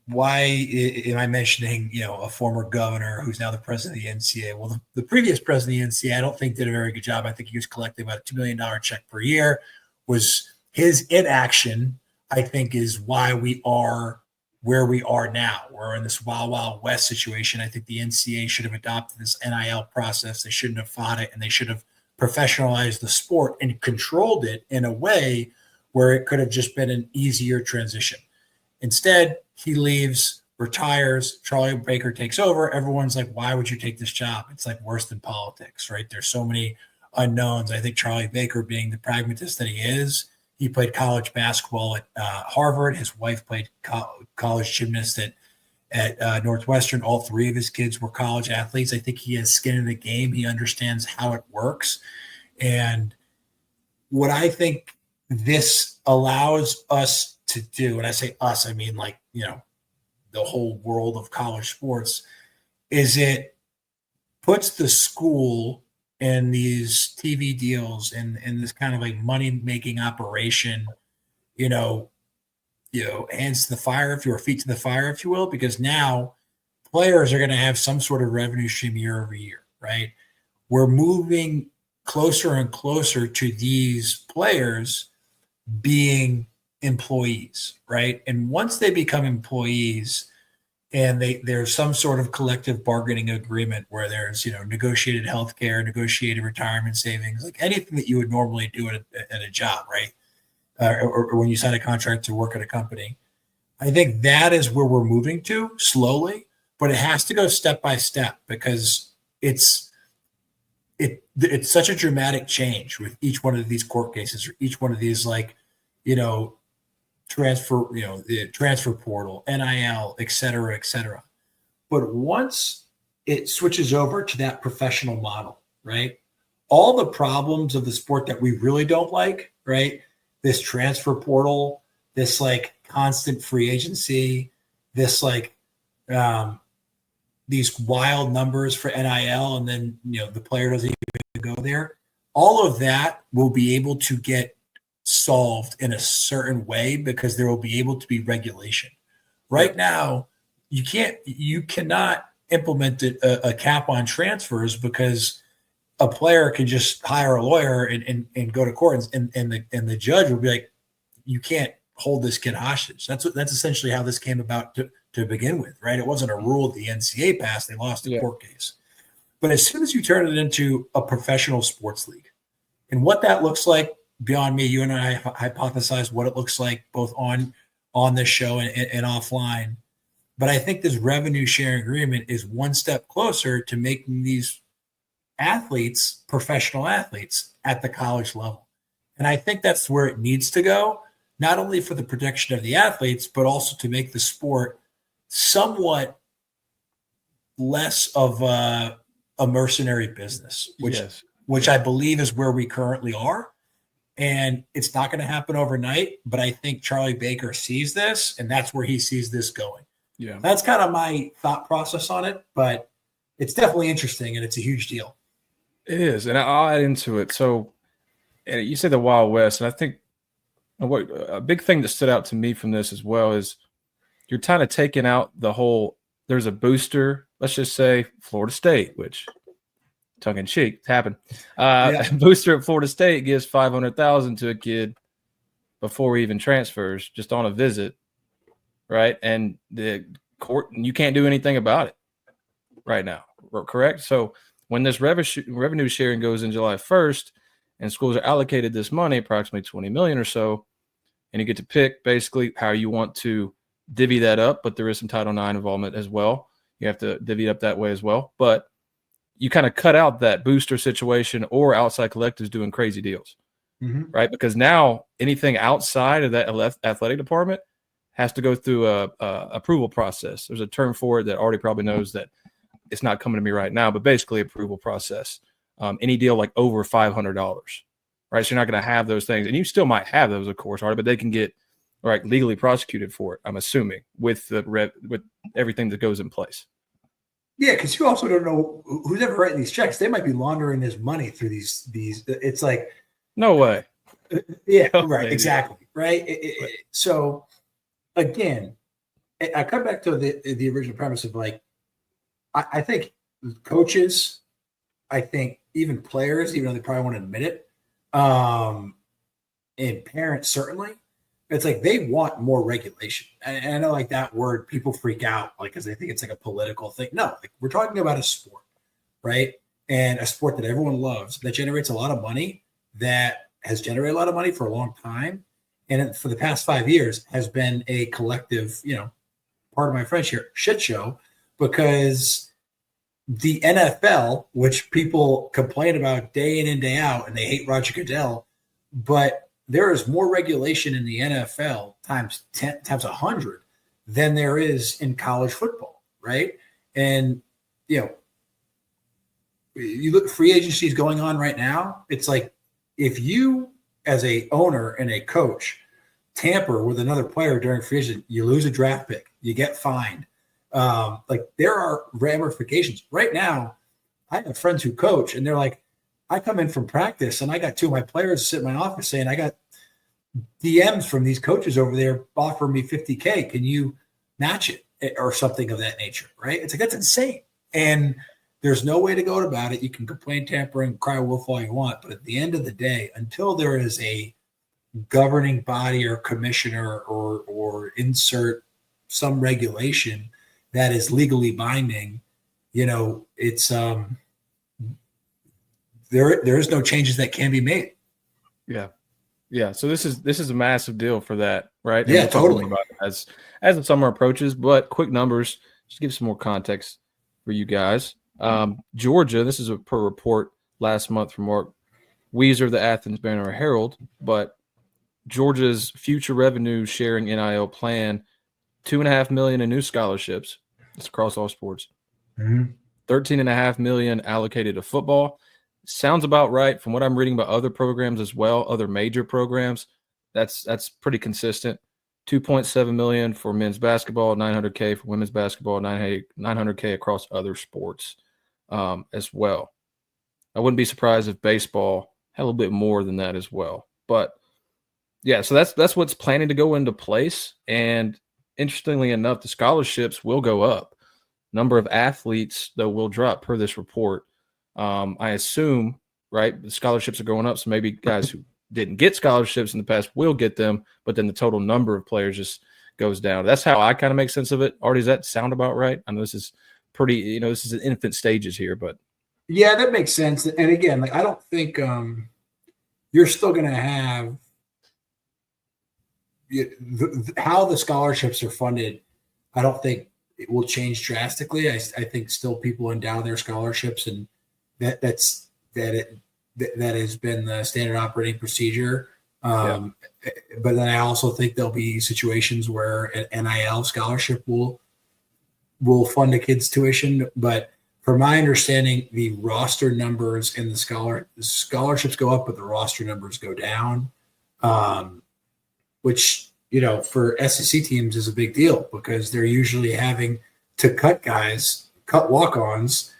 [SPEAKER 2] Why am I mentioning, a former governor who's now the president of the NCAA? Well, the previous president of the NCAA, I don't think did a very good job. I think he was collecting about a $2 million check per year. Was his inaction, I think, is why we are where we are now. We're in this wild, wild west situation. I think the NCAA should have adopted this NIL process. They shouldn't have fought it, and they should have professionalized the sport and controlled it in a way where it could have just been an easier transition. Instead, he leaves, retires, Charlie Baker takes over. Everyone's like, why would you take this job? It's like worse than politics, right? There's so many unknowns. I think Charlie Baker, being the pragmatist that he is, he played college basketball at Harvard. His wife played college gymnast at Northwestern. All three of his kids were college athletes. I think he has skin in the game. He understands how it works. And what I think this allows us to do, and I say us, I mean the whole world of college sports, is it puts the school and these TV deals and this kind of like money-making operation, hands to the fire, if you will, feet to the fire, if you will, because now players are going to have some sort of revenue stream year over year, right? We're moving closer and closer to these players being employees, right? And once they become employees and there's some sort of collective bargaining agreement where there's, negotiated healthcare, negotiated retirement savings, like anything that you would normally do at a job, right? Or when you sign a contract to work at a company. I think that is where we're moving to slowly, but it has to go step by step because it's it's such a dramatic change with each one of these court cases or each one of these transfer, the transfer portal, NIL, et cetera, et cetera. But once it switches over to that professional model, right? All the problems of the sport that we really don't like, right? This transfer portal, this constant free agency, this these wild numbers for NIL, and then the player doesn't even go there. All of that will be able to get solved in a certain way because there will be able to be regulation. Right now, you cannot implement a cap on transfers because a player can just hire a lawyer and go to court, and the judge will be like, you can't hold this kid hostage. That's essentially how this came about to begin with, right? It wasn't a rule the NCAA passed; they lost a court case. But as soon as you turn it into a professional sports league, and what that looks like, beyond me, you and I hypothesized what it looks like both on this show and offline. But I think this revenue sharing agreement is one step closer to making these athletes professional athletes at the college level. And I think that's where it needs to go, not only for the protection of the athletes, but also to make the sport somewhat less of a mercenary business, which I believe is where we currently are. And it's not going to happen overnight, but I think Charlie Baker sees this, and that's where he sees this going. Yeah, that's kind of my thought process on it, but it's definitely interesting, and it's a huge deal.
[SPEAKER 1] It is, and I'll add into it. So, and you said the Wild West, and I think a big thing that stood out to me from this as well is you're kind of taking out the whole. There's a booster. Let's just say Florida State, which tongue in cheek happened. A booster at Florida State gives $500,000 to a kid before he even transfers, just on a visit, right? And the court, you can't do anything about it right now, correct? So when this revenue sharing goes in July 1st, and schools are allocated this money, approximately $20 million or so, and you get to pick basically how you want to divvy that up, but there is some Title IX involvement as well. You have to divvy it up that way as well, but you kind of cut out that booster situation or outside collectives doing crazy deals, right? Because now anything outside of that athletic department has to go through a approval process. There's a term for it that Artie probably knows that it's not coming to me right now, but basically approval process. Any deal like over $500, right? So you're not going to have those things, and you still might have those, of course, Artie, but they can get legally prosecuted for it. I'm assuming with with everything that goes in place.
[SPEAKER 2] Yeah, because you also don't know who's ever writing these checks. They might be laundering this money through these. It's like
[SPEAKER 1] no way.
[SPEAKER 2] Yeah, no right, way, exactly, yeah. Right. So again, I come back to the original premise of I think coaches, I think even players, even though they probably won't admit it, and parents certainly. It's like they want more regulation. And I know that word, people freak out because they think it's a political thing. No, we're talking about a sport, right? And a sport that everyone loves, that generates a lot of money, that has generated a lot of money for a long time. And for the past 5 years has been a collective, part of my French here, shit show, because the NFL, which people complain about day in and day out, and they hate Roger Goodell, but there is more regulation in the NFL times 10, times 100 than there is in college football, right? And, you look, free agency is going on right now. It's like if you, as a owner and a coach, tamper with another player during free agency, you lose a draft pick, you get fined. There are ramifications. Right now, I have friends who coach, and they're like, I come in from practice and I got two of my players sit in my office saying, I got DMs from these coaches over there offering me $50K. Can you match it or something of that nature? Right. It's that's insane. And there's no way to go about it. You can complain, tampering, cry wolf all you want. But at the end of the day, until there is a governing body or commissioner or insert some regulation that is legally binding, it's there is no changes that can be made.
[SPEAKER 1] Yeah. So this is a massive deal for that, right?
[SPEAKER 2] Yeah, totally.
[SPEAKER 1] About it as the summer approaches, but quick numbers, just give some more context for you guys. Georgia, this is per report, last month from Mark Weezer, the Athens Banner Herald, but Georgia's future revenue sharing NIL plan, $2.5 million in new scholarships. It's across all sports.
[SPEAKER 2] Mm-hmm.
[SPEAKER 1] $13.5 million allocated to football. Sounds about right from what I'm reading about other programs as well, other major programs. That's pretty consistent. $2.7 million for men's basketball, $900K for women's basketball, $900K across other sports as well. I wouldn't be surprised if baseball had a little bit more than that as well. But yeah, so that's what's planning to go into place. And interestingly enough, the scholarships will go up. Number of athletes, though, will drop per this report. I assume, right, the scholarships are going up. So maybe guys who didn't get scholarships in the past will get them, but then the total number of players just goes down. That's how I kind of make sense of it. Artie, does that sound about right? I know this is pretty, this is in infant stages here, but.
[SPEAKER 2] Yeah, that makes sense. And again, like I don't think you're still going to have how the scholarships are funded. I don't think it will change drastically. I think still people endow their scholarships, and that has been the standard operating procedure. But then I also think there'll be situations where an NIL scholarship will fund a kid's tuition. But from my understanding, the roster numbers and the scholarships go up, but the roster numbers go down, which, for SEC teams is a big deal because they're usually having to cut walk-ons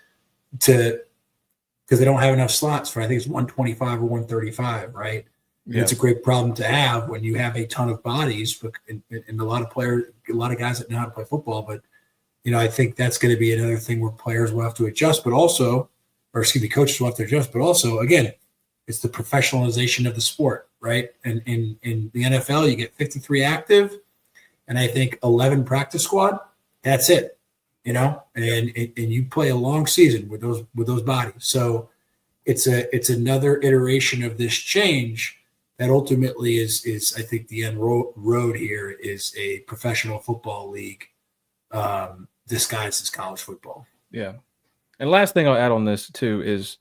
[SPEAKER 2] because they don't have enough slots for, I think it's 125 or 135, right? Yeah. It's a great problem to have when you have a ton of bodies and a lot of guys that know how to play football. But, I think that's going to be another thing where players will have to adjust, coaches will have to adjust. But also, again, it's the professionalization of the sport, right? And in the NFL, you get 53 active, and I think 11 practice squad. That's it, and you play a long season with those bodies. So it's another iteration of this change that ultimately is I think the end road here is a professional football league disguised as college football.
[SPEAKER 1] Yeah. And last thing I'll add on this too is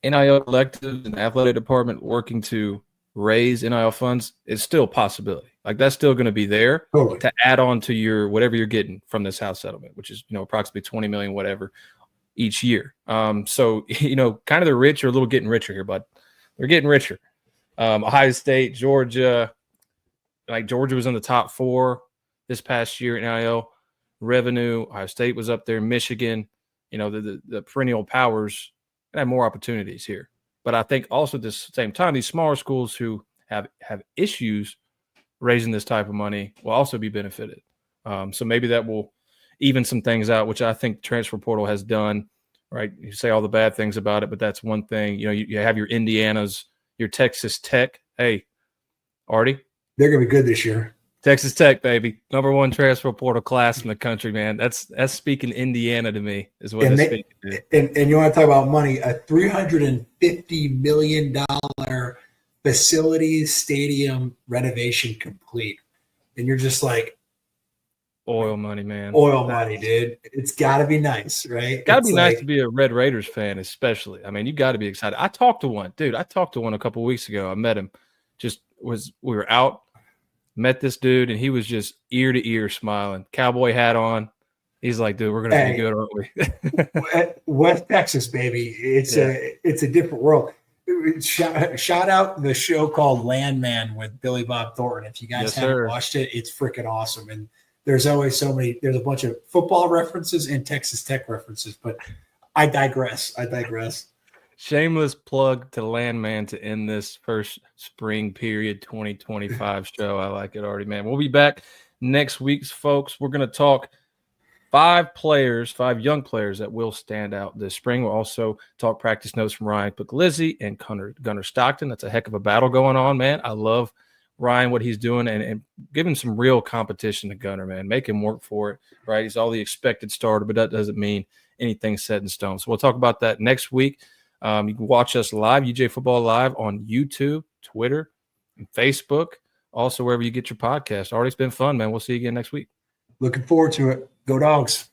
[SPEAKER 1] NIL collectives and the athletic department working to raise NIL funds is still a possibility. Like that's still going to be there to add on to your whatever you're getting from this house settlement, which is approximately 20 million whatever each year. So kind of the rich are a little getting richer here, but they're getting richer. Ohio State, Georgia, like Georgia was in the top 4 this past year in NIL revenue. Ohio State was up there. Michigan, the perennial powers have more opportunities here. But I think also at the same time, these smaller schools who have issues raising this type of money will also be benefited. So maybe that will even some things out, which I think transfer portal has done, right? You say all the bad things about it, but that's one thing. You have your Indianas, your Texas Tech. Hey, Artie.
[SPEAKER 2] They're going to be good this year.
[SPEAKER 1] Texas Tech, baby. Number 1 transfer portal class in the country, man. That's speaking Indiana to me is what it's speaking to.
[SPEAKER 2] And you want to talk about money, a $350 million facilities stadium renovation complete. And you're just like,
[SPEAKER 1] oil money, man.
[SPEAKER 2] Oil money, dude. It's got to be nice, right?
[SPEAKER 1] Got to be nice to be a Red Raiders fan, especially. I mean, you got to be excited. I talked to one a couple of weeks ago. I met him. We were out. Met this dude, and he was just ear to ear smiling, cowboy hat on. He's like, dude, we're going to be good, aren't we?
[SPEAKER 2] West Texas, baby. It's a different world. Shout out the show called Landman with Billy Bob Thornton. If you guys haven't watched it, it's freaking awesome. And there's always there's a bunch of football references and Texas Tech references, but I digress.
[SPEAKER 1] Shameless plug to Landman to end this first spring period 2025 show. I like it already, man. We'll be back next week, folks. We're going to talk 5 young players that will stand out this spring. We'll also talk practice notes from Ryan Puglisi and Gunnar Stockton. That's a heck of a battle going on, man. I love Ryan, what he's doing, and giving some real competition to Gunnar, man. Make him work for it, right? He's all the expected starter, but that doesn't mean anything's set in stone. So we'll talk about that next week. You can watch us live, UGA Football Live on YouTube, Twitter, and Facebook. Also, wherever you get your podcast. Already, it's been fun, man. We'll see you again next week.
[SPEAKER 2] Looking forward to it. Go Dogs.